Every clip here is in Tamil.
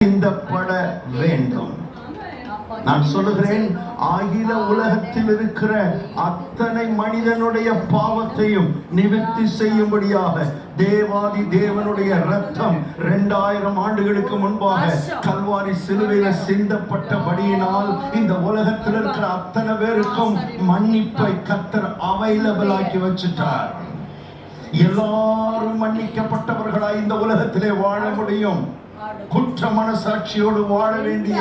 சிந்தப்பட வேண்டும். நான் சொல்லுகிறேன், அகில உலகத்தில் இருக்கிற அத்தனை மனிதனுடைய பாவத்தையும் நிவர்த்தி செய்யும்படியாக தேவாதி தேவனுடைய ரத்தம் 2000 ஆண்டுகளுக்கு முன்பாக கல்வாரி சிலுவையில சிந்தப்பட்டபடியினால் இந்த உலகத்தில் இருக்கிற அத்தனை பேருக்கும் மன்னிப்பை கர்த்தர் அவைலபிள் ஆக்கி வச்சுட்டார். எல்லாரும் மன்னிக்கப்பட்டவர்களாய் இந்த உலகத்திலே வாழ முடியும். குற்ற மனசாட்சியோடு வாழ வேண்டிய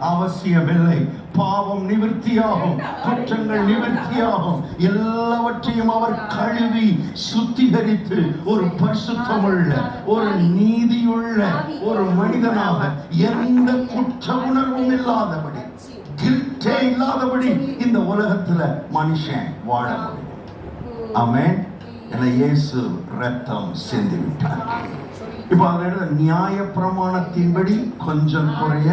அவசியமில்லை. பாவம் நிவர்த்தியாகும், குற்றங்கள் நிவர்த்தியாகும். எல்லாவற்றையும் அவர் கழுவி சுத்திகரித்து ஒரு பரிசுத்தமுள்ள, ஒரு நீதியுள்ள ஒரு மனிதனாக எந்த குற்ற உணர்வும் இல்லாதபடி, கில்ட்டே இல்லாதபடி இந்த உலகத்துல மனுஷன் வாழ முடியும். ஆமென். என இயேசு ரத்தம் சிந்தி விட்டார். இப்ப அதோட நியாய பிரமாணத்தின்படி கொஞ்சம் குறைய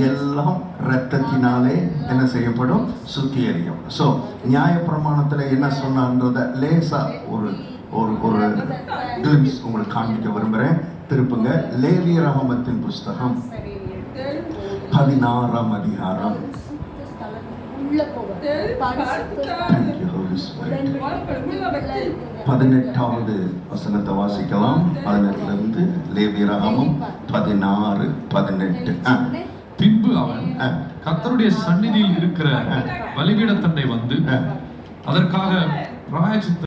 எல்லாம் ரத்தத்தினாலே என்ன செய்யப்படும்? சுத்திகரிக்கும். சோ நியாய பிரமாணத்துல என்ன சொன்னன்றத லேசா ஒரு ஒரு ஒரு கிளிம்ஸ் உங்களுக்கு காண்பிக்க விரும்புறேன். திருப்புங்க லேவியராகமத்தின் புஸ்தகம் 16ஆம் அதிகாரம். 18வது வசனத்தை வாசிக்கலாம். 18 லேவியராகமம் 16:18. பின்பு அவன் கர்த்தருடைய சந்நிதியில் இருக்கிற பலிபீடத்தண்டை வந்து அதற்காக பிராயச்சித்த